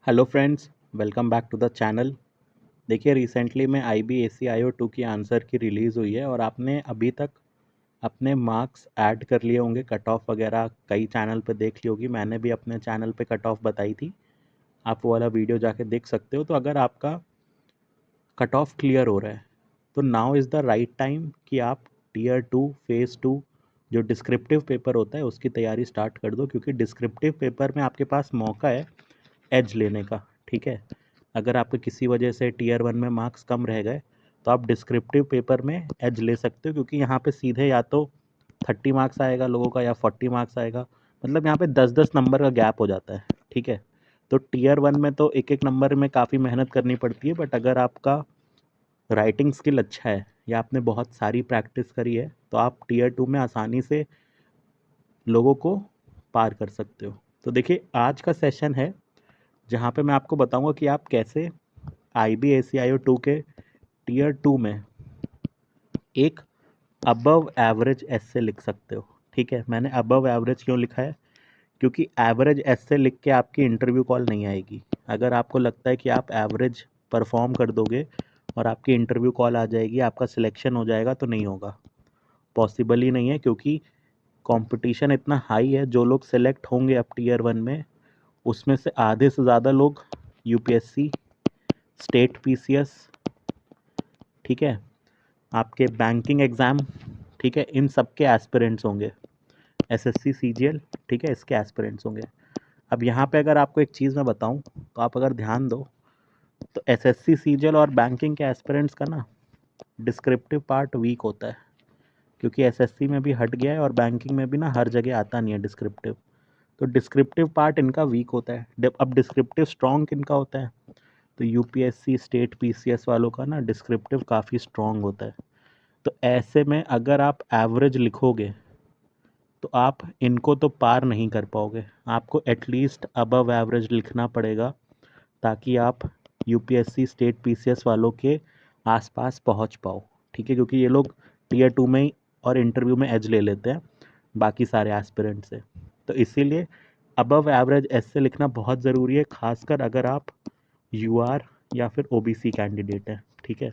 Hello friends, welcome back to the channel. देखिए recently में IBACIO 2 की आंसर की रिलीज़ हुई है और आपने अभी तक अपने मार्क्स ऐड कर लिए होंगे। कट ऑफ वगैरह कई चैनल पे देख ली होगी, मैंने भी अपने चैनल पे कट ऑफ बताई थी। आप वो वाला वीडियो जाके देख सकते हो। तो अगर आपका कट ऑफ क्लियर हो रहा है तो now is the right time कि आप टीयर 2 फेज़ 2 जो डिस्क्रिप्टिव पेपर होता है उसकी तैयारी स्टार्ट कर दो, क्योंकि डिस्क्रिप्टिव पेपर में आपके पास मौका है एज लेने का। ठीक है, अगर आपके किसी वजह से टीयर 1 में मार्क्स कम रह गए तो आप डिस्क्रिप्टिव पेपर में एज ले सकते हो, क्योंकि यहाँ पे सीधे या तो 30 मार्क्स आएगा लोगों का या 40 मार्क्स आएगा। मतलब यहाँ पे 10-10 नंबर का गैप हो जाता है। ठीक है, तो टीयर 1 में तो एक एक नंबर में काफ़ी मेहनत करनी पड़ती है, बट अगर आपका राइटिंग स्किल अच्छा है या आपने बहुत सारी प्रैक्टिस करी है तो आप टीयर 2 में आसानी से लोगों को पार कर सकते हो। तो देखिए आज का सेशन है जहाँ पे मैं आपको बताऊंगा कि आप कैसे IBACIO 2 के टीयर 2 में एक अबव एवरेज एस्से लिख सकते हो। ठीक है, मैंने अबव एवरेज क्यों लिखा है, क्योंकि एवरेज एस्से लिख के आपकी इंटरव्यू कॉल नहीं आएगी। अगर आपको लगता है कि आप एवरेज परफॉर्म कर दोगे और आपकी इंटरव्यू कॉल आ जाएगी, आपका सिलेक्शन हो जाएगा, तो नहीं होगा। पॉसिबल ही नहीं है, क्योंकि कंपटीशन इतना हाई है। जो लोग सेलेक्ट होंगे अब टीयर 1 में, उसमें से आधे से ज़्यादा लोग UPSC, स्टेट PCS, ठीक है, आपके बैंकिंग एग्ज़ाम, ठीक है, इन सब के एस्पिरेंट्स होंगे। SSC CGL, ठीक है, इसके एस्पिरेंट्स होंगे। अब यहाँ पे अगर आपको एक चीज़ मैं बताऊँ तो आप अगर ध्यान दो तो SSC CGL और बैंकिंग के एस्पिरेंट्स का ना डिस्क्रिप्टिव पार्ट वीक होता है, क्योंकि SSC में भी हट गया है और बैंकिंग में भी ना हर जगह आता नहीं है डिस्क्रिप्टिव। तो डिस्क्रिप्टिव पार्ट इनका वीक होता है। अब डिस्क्रिप्टिव स्ट्रॉन्ग किनका होता है, तो UPSC स्टेट PCS वालों का ना डिस्क्रिप्टिव काफ़ी स्ट्रॉन्ग होता है। तो ऐसे में अगर आप एवरेज लिखोगे तो आप इनको तो पार नहीं कर पाओगे। आपको एटलीस्ट अबव एवरेज लिखना पड़ेगा, ताकि आप UPSC स्टेट PCS वालों के आसपास पहुंच पाओ। ठीक है, क्योंकि ये लोग टीयर 2 में ही और इंटरव्यू में एज ले लेते हैं बाकी सारे एस्पिरेंट से। तो इसीलिए अबव एवरेज ऐसे लिखना बहुत ज़रूरी है, खासकर अगर आप UR या फिर OBC कैंडिडेट हैं। ठीक है,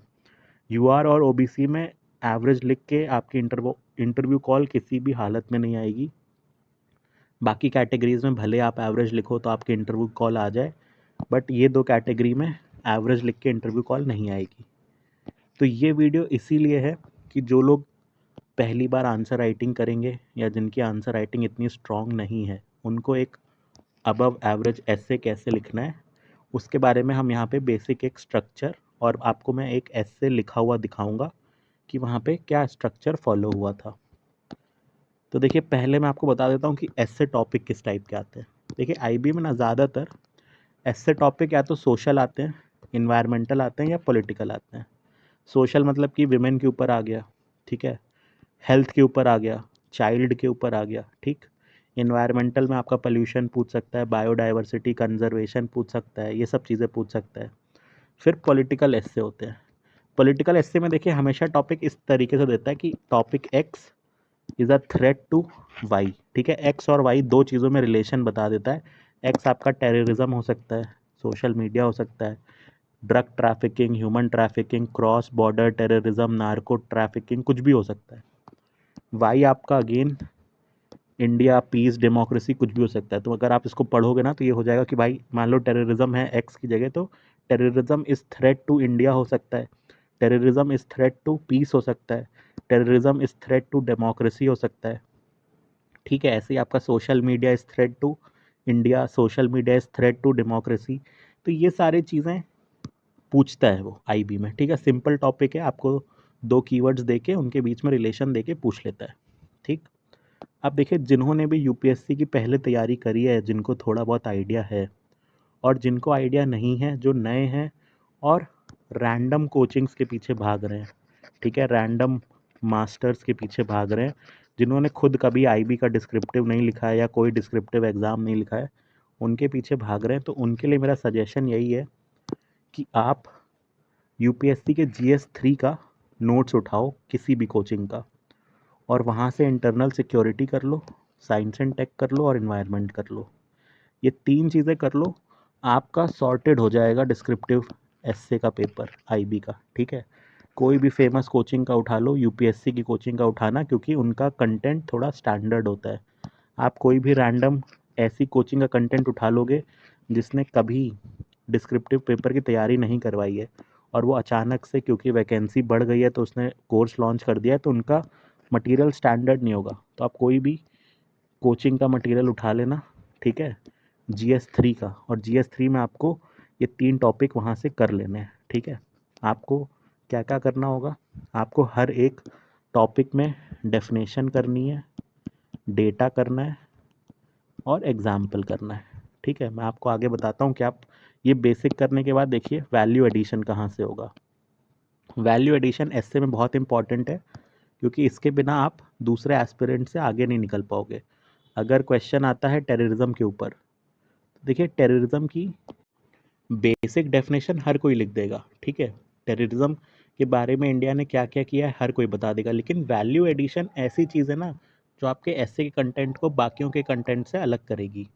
UR और OBC में एवरेज लिख के आपकी इंटरव्यू कॉल किसी भी हालत में नहीं आएगी। बाकी कैटेगरीज में भले आप एवरेज लिखो तो आपकी इंटरव्यू कॉल आ जाए, बट ये दो कैटेगरी में एवरेज लिख के इंटरव्यू कॉल नहीं आएगी। तो ये वीडियो इसीलिए है कि जो लोग पहली बार आंसर राइटिंग करेंगे या जिनकी आंसर राइटिंग इतनी स्ट्रॉन्ग नहीं है, उनको एक अबव एवरेज ऐसे कैसे लिखना है उसके बारे में हम यहाँ पे बेसिक एक स्ट्रक्चर, और आपको मैं एक ऐसे लिखा हुआ दिखाऊंगा कि वहाँ पे क्या स्ट्रक्चर फॉलो हुआ था। तो देखिए पहले मैं आपको बता देता हूँ कि ऐसे टॉपिक किस टाइप के आते हैं। देखिए IB में ना ज़्यादातर ऐसे टॉपिक या तो सोशल आते हैं, इन्वायरमेंटल आते हैं, या पॉलिटिकल आते हैं। सोशल मतलब कि विमेन के ऊपर आ गया, ठीक है, हेल्थ के ऊपर आ गया, चाइल्ड के ऊपर आ गया। ठीक, इन्वायरमेंटल में आपका पोल्यूशन पूछ सकता है, बायोडाइवर्सिटी कंजर्वेशन पूछ सकता है, ये सब चीज़ें पूछ सकता है। फिर पॉलिटिकल एस्से होते हैं। पॉलिटिकल एस्से में देखिए हमेशा टॉपिक इस तरीके से देता है कि topic X is a threat to Y. ठीक है, X और Y दो चीज़ों में रिलेशन बता देता है। X आपका टेररिज्म हो सकता है, सोशल मीडिया हो सकता है, drug trafficking, human trafficking, cross border terrorism, narco trafficking, कुछ भी हो सकता है। वाई आपका अगेन इंडिया, पीस, डेमोक्रेसी, कुछ भी हो सकता है। तो अगर आप इसको पढ़ोगे ना तो ये हो जाएगा कि भाई मान लो टेररिज्म है X की जगह, तो terrorism is threat to India हो सकता है, terrorism is threat to peace हो सकता है, terrorism is threat to democracy हो सकता है। ठीक है, ऐसे ही आपका social media is threat to India, social media is threat to democracy. तो ये सारी चीज़ें पूछता है वो IB में। ठीक है, सिंपल टॉपिक है, आपको दो कीवर्ड्स देके उनके बीच में रिलेशन देके पूछ लेता है। ठीक, अब देखिए जिन्होंने भी UPSC की पहले तैयारी करी है, जिनको थोड़ा बहुत आइडिया है, और जिनको आइडिया नहीं है, जो नए हैं और रैंडम कोचिंग्स के पीछे भाग रहे हैं, ठीक है, रैंडम मास्टर्स के पीछे भाग रहे हैं, जिन्होंने खुद कभी IB का डिस्क्रिप्टिव नहीं लिखा है या कोई डिस्क्रिप्टिव एग्ज़ाम नहीं लिखा है, उनके पीछे भाग रहे हैं। तो उनके लिए मेरा सजेशन यही है कि आप UPSC के GS 3 का नोट्स उठाओ किसी भी कोचिंग का, और वहाँ से इंटरनल सिक्योरिटी कर लो, साइंस एंड टेक कर लो, और इन्वायरमेंट कर लो। ये तीन चीज़ें कर लो, आपका सॉर्टेड हो जाएगा डिस्क्रिप्टिव एसए का पेपर आईबी का, ठीक है। कोई भी फेमस कोचिंग का उठा लो, यूपीएससी की कोचिंग का उठाना, क्योंकि उनका कंटेंट थोड़ा स्टैंडर्ड होता है। आप कोई भी रैंडम ऐसी कोचिंग का कंटेंट उठा लोगे जिसने कभी डिस्क्रिप्टिव पेपर की तैयारी नहीं करवाई है और वो अचानक से क्योंकि वैकेंसी बढ़ गई है तो उसने कोर्स लॉन्च कर दिया है, तो उनका मटेरियल स्टैंडर्ड नहीं होगा। तो आप कोई भी कोचिंग का मटेरियल उठा लेना, ठीक है, GS3 का, और GS3 में आपको ये 3 टॉपिक वहाँ से कर लेने हैं, ठीक है। आपको क्या क्या करना होगा, आपको हर एक टॉपिक में डेफिनेशन करनी है, डेटा करना है और एग्जाम्पल करना है, ठीक है। मैं आपको आगे बताता हूँ कि आप ये बेसिक करने के बाद देखिए वैल्यू एडिशन कहाँ से होगा। वैल्यू एडिशन एसए में बहुत इंपॉर्टेंट है, क्योंकि इसके बिना आप दूसरे एस्पिरेंट से आगे नहीं निकल पाओगे। अगर क्वेश्चन आता है टेररिज्म के ऊपर, तो देखिए टेररिज्म की बेसिक डेफिनेशन हर कोई लिख देगा, ठीक है। टेररिज्म के बारे में इंडिया ने क्या क्या किया है हर कोई बता देगा, लेकिन वैल्यू एडिशन ऐसी चीज़ है ना जो आपके एसए के कंटेंट को बाकियों के कंटेंट से अलग करेगी।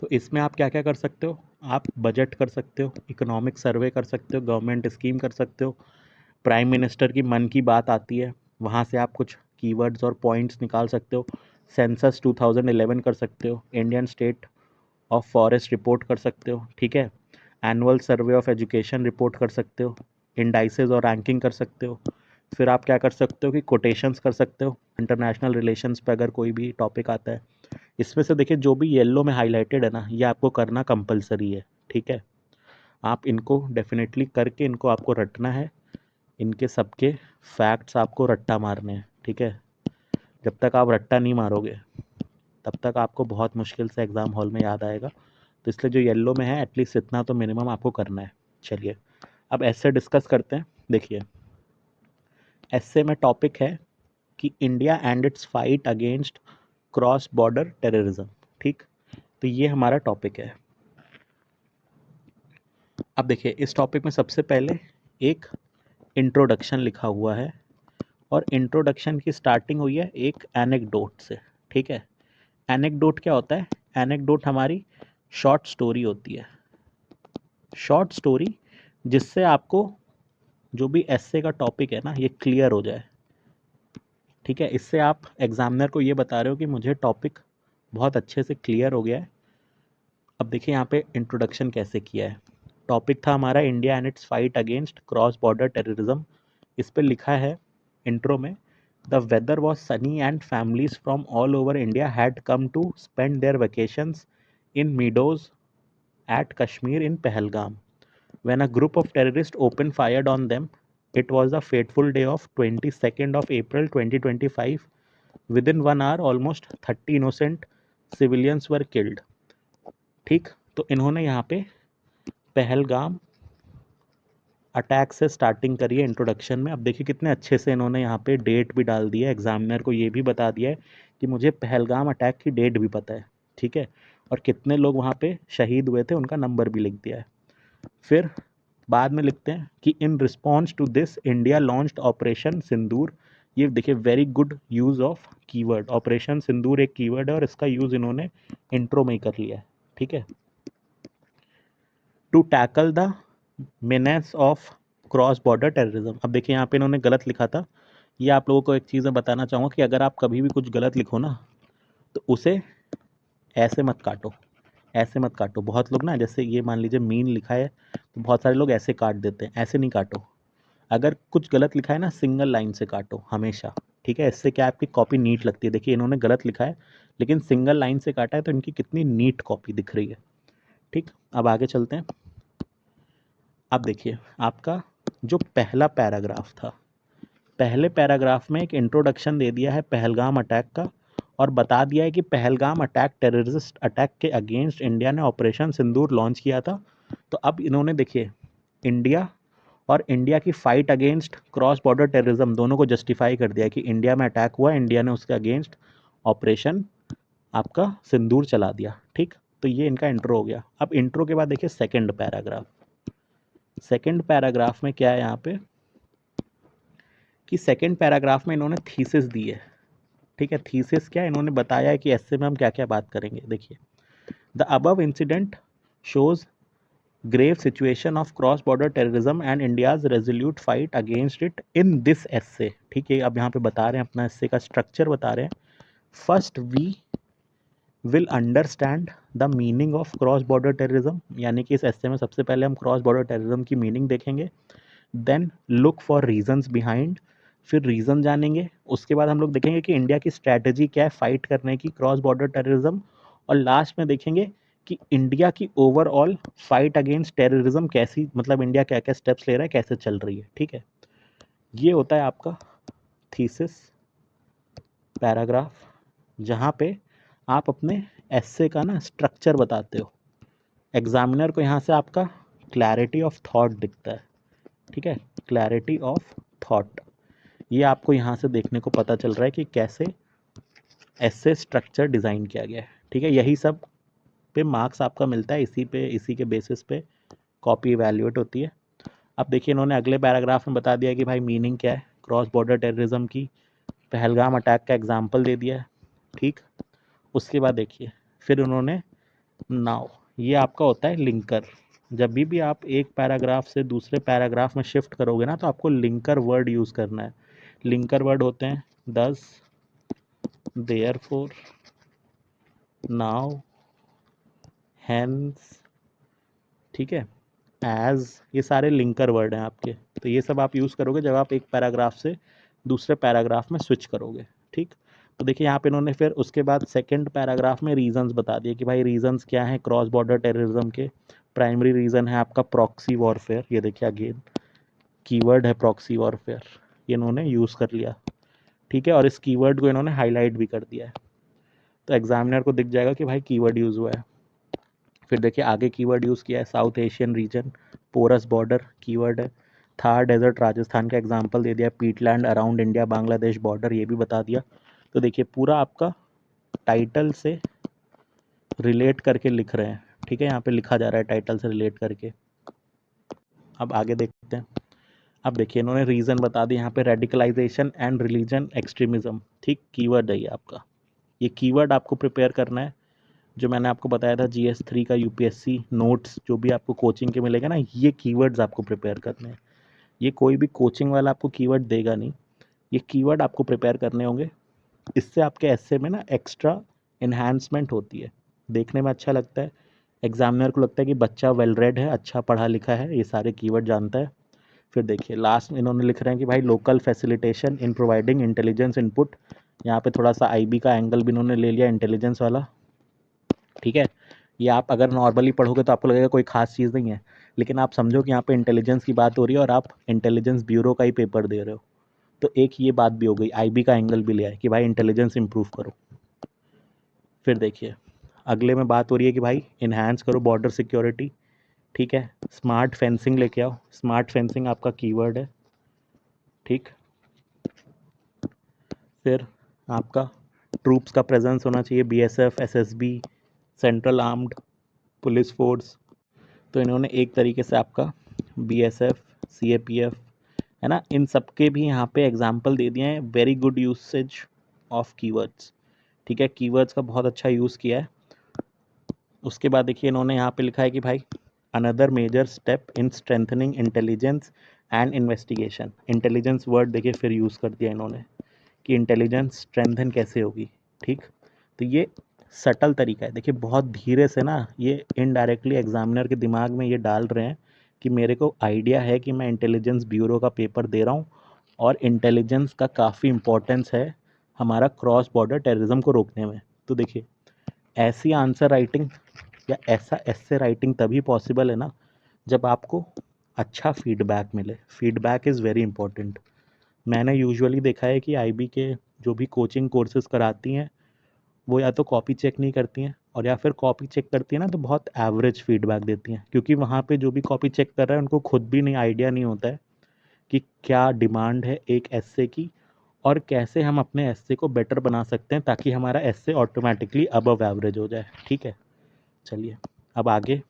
तो इसमें आप क्या क्या कर सकते हो, आप बजट कर सकते हो, इकोनॉमिक सर्वे कर सकते हो, गवर्नमेंट स्कीम कर सकते हो, प्राइम मिनिस्टर की मन की बात आती है वहाँ से आप कुछ कीवर्ड्स और पॉइंट्स निकाल सकते हो, सेंसस 2011 कर सकते हो, Indian state of forest report कर सकते हो, ठीक है, annual survey of education report कर सकते हो, इंडाइसेस और रैंकिंग कर सकते हो। फिर आप क्या कर सकते हो कि कोटेशंस कर सकते हो इंटरनेशनल रिलेशंस पे अगर कोई भी टॉपिक आता है। इसमें से देखिए जो भी येलो में हाईलाइटेड है ना, ये आपको करना कंपलसरी है, ठीक है। आप इनको डेफिनेटली करके इनको आपको रटना है, इनके सबके फैक्ट्स आपको रट्टा मारने हैं, ठीक है। जब तक आप रट्टा नहीं मारोगे तब तक आपको बहुत मुश्किल से एग्ज़ाम हॉल में याद आएगा। तो इसलिए जो येलो में है एटलीस्ट इतना तो मिनिमम आपको करना है। चलिए अब ऐसे डिस्कस करते हैं। देखिए ऐसे में टॉपिक है कि India and its fight against cross border terrorism, ठीक। तो ये हमारा टॉपिक है। अब देखिए इस टॉपिक में सबसे पहले एक इंट्रोडक्शन लिखा हुआ है, और इंट्रोडक्शन की स्टार्टिंग हुई है एक एनेक्डोट से, ठीक है। एनेक्डोट क्या होता है, एनेक्डोट हमारी शॉर्ट स्टोरी होती है, शॉर्ट स्टोरी जिससे आपको जो भी एस्से का टॉपिक है ना ये क्लियर हो जाए, ठीक है। इससे आप एग्जामिनर को ये बता रहे हो कि मुझे टॉपिक बहुत अच्छे से क्लियर हो गया है। अब देखिए यहाँ पे इंट्रोडक्शन कैसे किया है। टॉपिक था हमारा India and its fight against cross border terrorism. इस पर लिखा है इंट्रो में, the weather was sunny and families from all over India had come to spend their vacations in meadows at Kashmir in Pahalgam. When a group of terrorists opened fire on them, it was the fateful day of 22nd of April 2025. Within 1 hour, almost 30 innocent civilians were killed. ठीक, तो इन्होंने यहाँ पे Pahalgam attack से starting करी है introduction में। अब देखिए कितने अच्छे से इन्होंने यहाँ पे डेट भी डाल दी है, एग्जामिनर को ये भी बता दिया है कि मुझे पहलगाम अटैक की डेट भी पता है, ठीक है, और कितने लोग वहाँ पे शहीद हुए थे उनका नंबर भी लिख दिया है। फिर बाद में लिखते हैं कि in response to this India launched operation Sindoor. ये देखिए very good use of keyword, operation Sindoor एक कीवर्ड है और इसका यूज़ इन्होंने इंट्रो में ही कर लिया है, ठीक है। To tackle the menace of cross border terrorism. अब देखिए यहाँ पे इन्होंने गलत लिखा था। ये आप लोगों को एक चीज़ मैं बताना चाहूँगा कि अगर आप कभी भी कुछ गलत लिखो ना तो उसे ऐसे मत काटो, ऐसे मत काटो। बहुत लोग ना जैसे ये मान लीजिए मीन लिखा है तो बहुत सारे लोग ऐसे काट देते हैं, ऐसे नहीं काटो। अगर कुछ गलत लिखा है ना सिंगल लाइन से काटो हमेशा, ठीक है। इससे क्या आपकी कॉपी नीट लगती है। देखिए इन्होंने गलत लिखा है लेकिन सिंगल लाइन से काटा है तो इनकी कितनी नीट कॉपी दिख रही है, ठीक। अब आगे चलते हैं। अब देखिए आपका जो पहला पैराग्राफ था, पहले पैराग्राफ में एक इंट्रोडक्शन दे दिया है पहलगाम अटैक का और बता दिया है कि पहलगाम अटैक टेररिस्ट अटैक के अगेंस्ट इंडिया ने ऑपरेशन सिंदूर लॉन्च किया था। तो अब इन्होंने देखिए इंडिया और इंडिया की fight against cross border terrorism दोनों को जस्टिफाई कर दिया कि इंडिया में अटैक हुआ, इंडिया ने उसके अगेंस्ट ऑपरेशन आपका सिंदूर चला दिया, ठीक। तो ये इनका इंट्रो हो गया। अब इंट्रो के बाद देखिए सेकंड पैराग्राफ। सेकंड पैराग्राफ में क्या है यहाँ पे कि सेकंड पैराग्राफ में इन्होंने थीसिस दी है, ठीक है। थीसिस क्या इन्होंने बताया है कि ऐसे में हम क्या क्या बात करेंगे। देखिए the above incident shows grave situation of cross border terrorism and India's resolute fight against it in this essay. ठीक है, अब यहाँ पे बता रहे हैं अपना एस्से का स्ट्रक्चर बता रहे हैं। First we will understand the meaning of cross border terrorism, यानी कि इस एस्से में सबसे पहले हम क्रॉस बॉर्डर टेररिज्म की मीनिंग देखेंगे। Then look for reasons behind, फिर रीज़न जानेंगे। उसके बाद हम लोग देखेंगे कि इंडिया की स्ट्रैटेजी क्या है फाइट करने की क्रॉस बॉर्डर टेररिज्म, और लास्ट में देखेंगे कि इंडिया की ओवरऑल फाइट अगेंस्ट टेररिज्म कैसी, मतलब इंडिया क्या क्या स्टेप्स ले रहा है, कैसे चल रही है। ठीक है, ये होता है आपका थीसिस पैराग्राफ, जहाँ पे आप अपने एस्से का ना स्ट्रक्चर बताते हो। एग्जामिनर को यहाँ से आपका क्लैरिटी ऑफ थॉट दिखता है। ठीक है, क्लैरिटी ऑफ थॉट, ये आपको यहाँ से देखने को पता चल रहा है कि कैसे एस्से स्ट्रक्चर डिज़ाइन किया गया है। ठीक है, यही सब पे मार्क्स आपका मिलता है, इसी के बेसिस पे कॉपी इवैल्यूएट होती है। अब देखिए इन्होंने अगले पैराग्राफ में बता दिया कि भाई मीनिंग क्या है क्रॉस बॉर्डर टेररिज्म की, पहलगाम अटैक का एग्जाम्पल दे दिया है। ठीक, उसके बाद देखिए फिर उन्होंने नाउ, ये आपका होता है लिंकर। जब भी आप एक पैराग्राफ से दूसरे पैराग्राफ में शिफ्ट करोगे ना, तो आपको लिंकर वर्ड यूज़ करना है। लिंकर वर्ड होते हैं दस, देयरफॉर, नाउ, हैंस, ठीक है, एज, ये सारे लिंकर वर्ड हैं आपके। तो ये सब आप यूज़ करोगे जब आप एक पैराग्राफ से दूसरे पैराग्राफ में स्विच करोगे। ठीक, तो देखिए यहाँ पे इन्होंने फिर उसके बाद सेकंड पैराग्राफ में रीजंस बता दिए कि भाई रीजंस क्या हैं क्रॉस बॉर्डर टेररिज्म के। प्राइमरी रीज़न है आपका प्रॉक्सी वॉरफेयर, ये देखिए अगेन कीवर्ड है प्रॉक्सी वॉरफेयर, ये इन्होंने यूज़ कर लिया। ठीक है, और इस कीवर्ड को इन्होंने हाईलाइट भी कर दिया है, तो एग्जामिनर को दिख जाएगा कि भाई कीवर्ड यूज़ हुआ है। फिर देखिए आगे कीवर्ड यूज़ किया है South Asian region, porous border keyword है। थार डेजर्ट राजस्थान का एग्जांपल दे दिया, peatland around India Bangladesh border, ये भी बता दिया। तो देखिए पूरा आपका टाइटल से रिलेट करके लिख रहे हैं। ठीक है, यहाँ पे लिखा जा रहा है टाइटल से रिलेट करके। अब आगे देखते हैं। अब देखिए इन्होंने रीज़न बता दिया यहाँ पे, रेडिकलाइजेशन एंड रिलीजन एक्सट्रीमिज्म। ठीक, कीवर्ड है ये आपका, ये कीवर्ड आपको प्रिपेयर करना है। जो मैंने आपको बताया था GS3 का यूपीएससी नोट्स जो भी आपको कोचिंग के मिलेगा ना, ये कीवर्ड्स आपको प्रिपेयर करने हैं। ये कोई भी कोचिंग वाला आपको कीवर्ड देगा नहीं, ये कीवर्ड आपको प्रिपेयर करने होंगे। इससे आपके एस्से में ना एक्स्ट्रा इन्हांसमेंट होती है, देखने में अच्छा लगता है। एग्जामिनर को लगता है कि बच्चा वेल रेड है, अच्छा पढ़ा लिखा है, ये सारे कीवर्ड जानता है। फिर देखिए लास्ट में इन्होंने लिख रहे हैं कि भाई local facilitation in providing intelligence input, यहाँ पे थोड़ा सा IB का एंगल भी इन्होंने ले लिया इंटेलिजेंस वाला। ठीक है, ये आप अगर नॉर्मली पढ़ोगे तो आपको लगेगा कोई खास चीज़ नहीं है, लेकिन आप समझो कि यहाँ पे इंटेलिजेंस की बात हो रही है और आप इंटेलिजेंस ब्यूरो का ही पेपर दे रहे हो, तो एक ये बात भी हो गई, IB का एंगल भी लिया है कि भाई इंटेलिजेंस इंप्रूव करो। फिर देखिए अगले में बात हो रही है कि भाई इन्हांस करो बॉर्डर सिक्योरिटी। ठीक है, स्मार्ट फेंसिंग लेके आओ, स्मार्ट फेंसिंग आपका कीवर्ड है। ठीक, फिर आपका ट्रूप्स का प्रेजेंस होना चाहिए, BSF, SSB, central armed police force. तो इन्होंने एक तरीके से आपका BSF, CAPF है ना, इन सब के भी यहाँ पे एग्जाम्पल दे दिए हैं। Very good usage of keywords. ठीक है, कीवर्ड्स का बहुत अच्छा यूज़ किया है। उसके बाद देखिए इन्होंने यहाँ पे लिखा है कि भाई another major step in strengthening intelligence and investigation. Intelligence word देखिए फिर यूज़ कर दिया इन्होंने कि इंटेलिजेंस स्ट्रेंथन कैसे होगी। ठीक, तो ये सटल तरीका है, देखिए बहुत धीरे से ना ये इनडायरेक्टली एग्जामिनर के दिमाग में ये डाल रहे हैं कि मेरे को आइडिया है कि मैं इंटेलिजेंस ब्यूरो का पेपर दे रहा हूँ और इंटेलिजेंस का काफ़ी इम्पोर्टेंस है हमारा क्रॉस बॉर्डर टेररिज्म को रोकने में। तो देखिए ऐसी आंसर राइटिंग या ऐसा एस्से राइटिंग तभी पॉसिबल है ना जब आपको अच्छा फीडबैक मिले। Feedback is very important. मैंने यूजुअली देखा है कि IB के जो भी कोचिंग कोर्सेज कराती हैं वो या तो कॉपी चेक नहीं करती हैं, और या फिर कॉपी चेक करती हैं ना तो बहुत एवरेज फीडबैक देती हैं, क्योंकि वहाँ पे जो भी कॉपी चेक कर रहा है उनको खुद भी नहीं आइडिया नहीं होता है कि क्या डिमांड है एक एस्से की और कैसे हम अपने एस्से को बेटर बना सकते हैं ताकि हमारा एस्से ऑटोमेटिकली अबव एवरेज हो जाए। ठीक है, चलिए अब आगे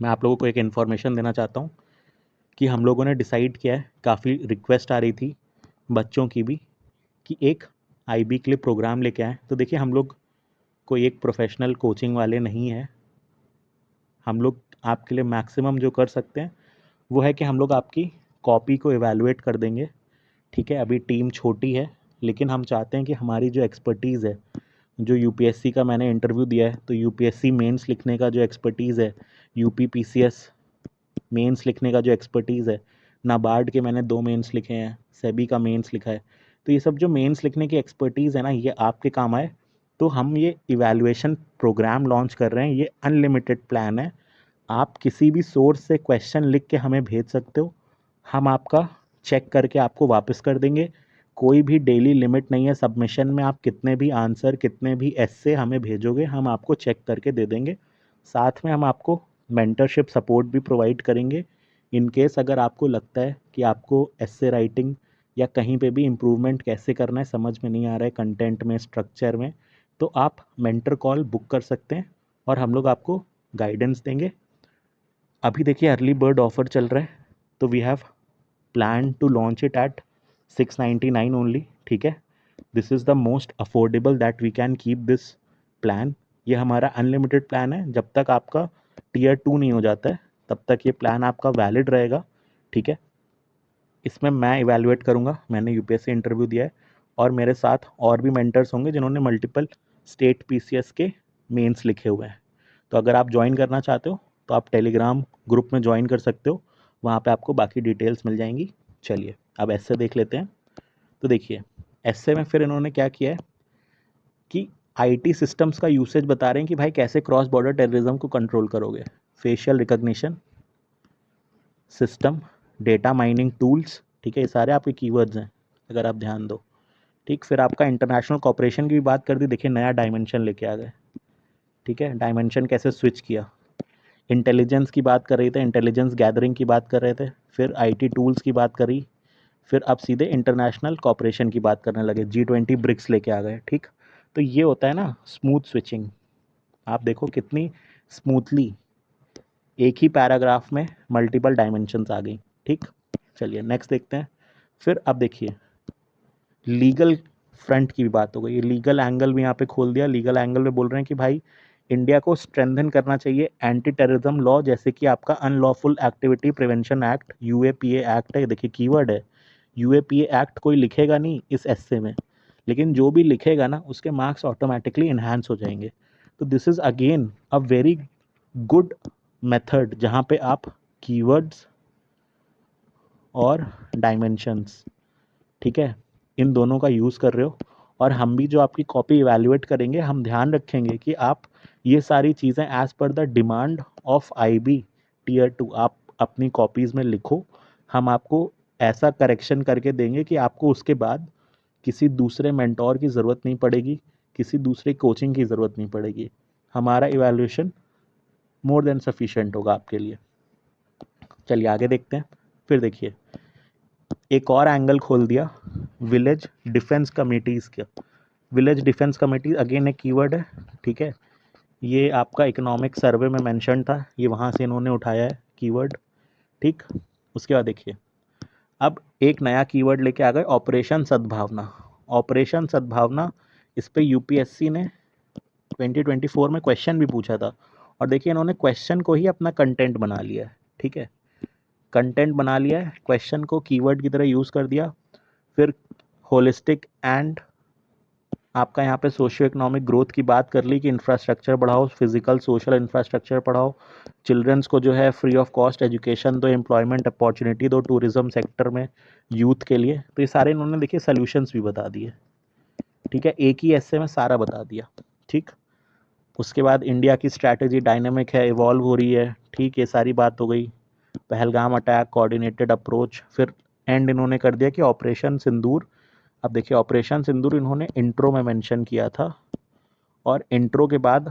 मैं आप लोगों को एक इन्फॉर्मेशन देना चाहता हूँ कि हम लोगों ने डिसाइड किया है, काफ़ी रिक्वेस्ट आ रही थी बच्चों की भी, कि एक IB के लिए प्रोग्राम लेके आएँ। तो देखिए हम लोग कोई एक प्रोफेशनल कोचिंग वाले नहीं है, हम लोग आपके लिए मैक्सिमम जो कर सकते हैं वो है कि हम लोग आपकी कॉपी को इवैल्यूएट कर देंगे, ठीक है। अभी टीम छोटी है, लेकिन हम चाहते हैं कि हमारी जो एक्सपर्टीज़ है, जो यूपीएससी का मैंने इंटरव्यू दिया है, तो यूपीएससी मेंस लिखने का जो एक्सपर्टीज़ है, यूपी पीसीएस मेंस लिखने का जो एक्सपर्टीज़ है, नाबार्ड के मैंने 2 मेंस लिखे हैं, सेबी का मेंस लिखा है, तो ये सब जो मेंस लिखने की एक्सपर्टीज़ है ना, ये आपके काम आए। तो हम ये इवैल्यूएशन प्रोग्राम लॉन्च कर रहे हैं, ये अनलिमिटेड प्लान है। आप किसी भी सोर्स से क्वेश्चन लिख के हमें भेज सकते हो, हम आपका चेक करके आपको वापस कर देंगे। कोई भी डेली लिमिट नहीं है सबमिशन में, आप कितने भी आंसर, कितने भी एस्से हमें भेजोगे, हम आपको चेक करके दे देंगे। साथ में हम आपको मेंटरशिप सपोर्ट भी प्रोवाइड करेंगे। इन केस अगर आपको लगता है कि आपको एस्से राइटिंग या कहीं पे भी इम्प्रूवमेंट कैसे करना है समझ में नहीं आ रहा है, कंटेंट में, स्ट्रक्चर में, तो आप मेंटर कॉल बुक कर सकते हैं और हम लोग आपको गाइडेंस देंगे। अभी देखिए अर्ली बर्ड ऑफर चल रहा है, तो we have plan to launch it at 699 only, ठीक है। This is the most affordable that we can keep this plan. ये हमारा अनलिमिटेड प्लान है, जब तक आपका टीयर 2 नहीं हो जाता है तब तक ये प्लान आपका वैलिड रहेगा, ठीक है। इसमें मैं इवैल्यूएट करूँगा, मैंने यूपीएससी इंटरव्यू दिया है, और मेरे साथ और भी मेंटर्स होंगे जिन्होंने मल्टीपल स्टेट पीसीएस के मेंस लिखे हुए हैं। तो अगर आप ज्वाइन करना चाहते हो तो आप टेलीग्राम ग्रुप में ज्वाइन कर सकते हो, वहाँ पे आपको बाकी डिटेल्स मिल जाएंगी। चलिए अब ऐसे देख लेते हैं। तो देखिए ऐसे में फिर इन्होंने क्या किया है कि आईटी सिस्टम्स का यूसेज बता रहे हैं कि भाई कैसे क्रॉस बॉर्डर टेररिज्म को कंट्रोल करोगे। Facial recognition system, data mining tools, ठीक है, ये सारे आपके कीवर्ड्स हैं अगर आप ध्यान दो, ठीक। फिर आपका इंटरनेशनल कॉपरेशन की भी बात कर दी, देखिए नया डायमेंशन लेके आ गए, ठीक है। डायमेंशन कैसे स्विच किया, इंटेलिजेंस की बात कर रहे थे, इंटेलिजेंस गैदरिंग की बात कर रहे थे, फिर आईटी टूल्स की बात करी, फिर अब सीधे इंटरनेशनल कॉपरेशन की बात करने लगे, G20 ब्रिक्स लेके आ गए, ठीक। तो ये होता है ना स्मूथ स्विचिंग। आप देखो कितनी स्मूथली एक ही पैराग्राफ में मल्टीपल डायमेंशंस आ गई, ठीक। चलिए नेक्स्ट देखते हैं। फिर अब देखिए लीगल फ्रंट की भी बात हो गई, लीगल एंगल भी यहाँ पे खोल दिया। लीगल एंगल में बोल रहे हैं कि भाई इंडिया को स्ट्रेंथन करना चाहिए एंटी टेररिज्म लॉ, जैसे कि आपका unlawful activity prevention act, UAPA act है, देखिए कीवर्ड है यूएपीए एक्ट। कोई लिखेगा नहीं इस एस्से में, लेकिन जो भी लिखेगा ना उसके मार्क्स ऑटोमेटिकली इन्हांस हो जाएंगे। तो this is again a very good method जहाँ पे आप कीवर्ड्स और डायमेंशंस, ठीक है, इन दोनों का यूज़ कर रहे हो। और हम भी जो आपकी कॉपी इवैल्यूएट करेंगे, हम ध्यान रखेंगे कि आप ये सारी चीज़ें as per the demand of IB tier 2 आप अपनी कॉपीज़ में लिखो। हम आपको ऐसा करेक्शन करके देंगे कि आपको उसके बाद किसी दूसरे मेंटोर की ज़रूरत नहीं पड़ेगी, किसी दूसरे कोचिंग की ज़रूरत नहीं पड़ेगी। हमारा इवैल्यूएशन मोर देन सफिशिएंट होगा आपके लिए। चलिए आगे देखते हैं। फिर देखिए एक और एंगल खोल दिया, विलेज डिफेंस कमिटीज़ का। विलेज डिफेंस कमेटी अगेन एक कीवर्ड है, ठीक है। ये आपका इकोनॉमिक सर्वे में मेंशन था, ये वहाँ से इन्होंने उठाया है कीवर्ड, ठीक। उसके बाद देखिए अब एक नया कीवर्ड लेके आ गए, ऑपरेशन सद्भावना। ऑपरेशन सद्भावना, इस पे यूपीएससी ने 2024 में क्वेश्चन भी पूछा था, और देखिए इन्होंने क्वेश्चन को ही अपना कंटेंट बना लिया है, ठीक है। कंटेंट बना लिया है, क्वेश्चन को कीवर्ड की तरह यूज़ कर दिया। फिर होलिस्टिक एंड आपका यहाँ पे सोशियो इकोनॉमिक ग्रोथ की बात कर ली कि इंफ्रास्ट्रक्चर बढ़ाओ, फिजिकल सोशल इंफ्रास्ट्रक्चर बढ़ाओ, चिल्ड्रंस को जो है फ्री ऑफ कॉस्ट एजुकेशन दो, एम्प्लॉयमेंट अपॉर्चुनिटी दो टूरिज्म सेक्टर में यूथ के लिए। तो ये सारे इन्होंने देखिए सोल्यूशंस भी बता दिए, ठीक है, एक ही ऐसे में सारा बता दिया, ठीक। उसके बाद इंडिया की स्ट्रैटेजी डायनेमिक है, इवॉल्व हो रही है, ठीक, ये सारी बात हो गई। Pahalgam attack, coordinated approach. फिर एंड इन्होंने कर दिया कि ऑपरेशन सिंदूर। अब देखिए ऑपरेशन सिंदूर इन्होंने इंट्रो में मेंशन किया था, और इंट्रो के बाद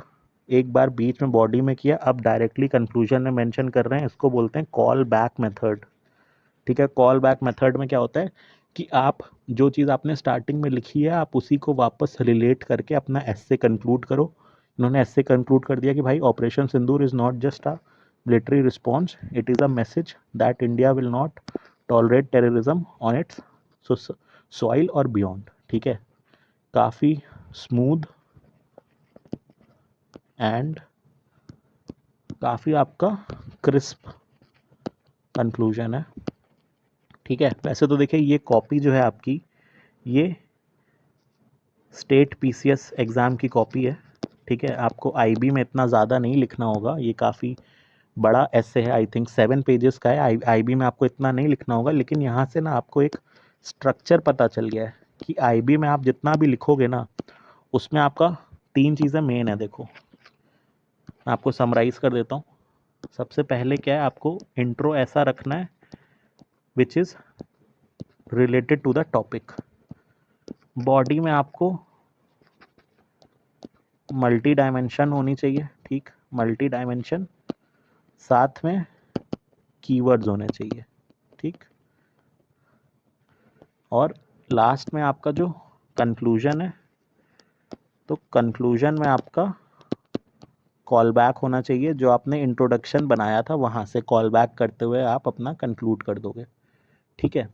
एक बार बीच में बॉडी में किया, अब डायरेक्टली कंक्लूजन में मेंशन कर रहे हैं। इसको बोलते हैं कॉल बैक मेथड, ठीक है। कॉल बैक मेथड में क्या होता है कि आप जो चीज़ आपने स्टार्टिंग में लिखी है आप उसी को वापस रिलेट करके अपना एस्से कंक्लूड करो। इन्होंने एस्से कंक्लूड कर दिया कि भाई operation Sindoor is not just a military response, it is a message that India will not tolerate terrorism on it's soil और बियॉन्ड, ठीक है। काफ़ी स्मूथ एंड काफ़ी आपका क्रिस्प कंक्लूजन है। ठीक है, वैसे तो देखिए ये कॉपी जो है आपकी, ये स्टेट पीसीएस एग्ज़ाम की कॉपी है। ठीक है, आपको आईबी में इतना ज़्यादा नहीं लिखना होगा, ये काफ़ी बड़ा ऐसे है, आई थिंक 7 पेजेस का है। आईबी में आपको इतना नहीं लिखना होगा, लेकिन यहाँ से ना आपको एक स्ट्रक्चर पता चल गया है कि आईबी में आप जितना भी लिखोगे ना, उसमें आपका 3 चीज़ें मेन है। देखो मैं आपको समराइज़ कर देता हूँ। सबसे पहले क्या है, आपको इंट्रो ऐसा रखना है which is related to the topic. Body में आपको मल्टी डायमेंशन होनी चाहिए। ठीक, मल्टी डायमेंशन, साथ में कीवर्ड्स होने चाहिए। ठीक, और लास्ट में आपका जो कंक्लूजन है, तो कंक्लूजन में आपका कॉल बैक होना चाहिए। जो आपने इंट्रोडक्शन बनाया था वहाँ से कॉल बैक करते हुए आप अपना कंक्लूड कर दोगे। ठीक है,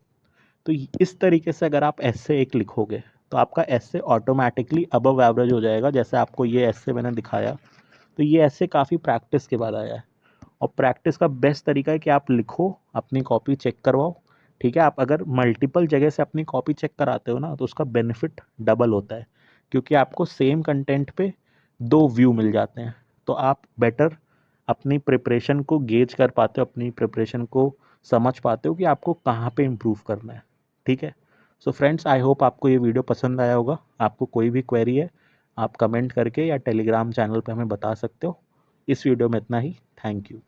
तो इस तरीके से अगर आप ऐसे एक लिखोगे तो आपका ऐसे ऑटोमेटिकली अबव एवरेज हो जाएगा। जैसे आपको ये ऐसे मैंने दिखाया, तो ये ऐसे काफ़ी प्रैक्टिस के बाद आया है। और प्रैक्टिस का बेस्ट तरीका है कि आप लिखो, अपनी कॉपी चेक करवाओ। ठीक है, आप अगर मल्टीपल जगह से अपनी कॉपी चेक कराते हो ना, तो उसका बेनिफिट डबल होता है, क्योंकि आपको सेम कंटेंट पे 2 व्यू मिल जाते हैं। तो आप बेटर अपनी प्रिपरेशन को गेज कर पाते हो, अपनी प्रिपरेशन को समझ पाते हो कि आपको कहाँ पे इम्प्रूव करना है। ठीक है, सो फ्रेंड्स, आई होप आपको ये वीडियो पसंद आया होगा। आपको कोई भी क्वेरी है, आप कमेंट करके या टेलीग्राम चैनल पे हमें बता सकते हो। इस वीडियो में इतना ही। Thank you.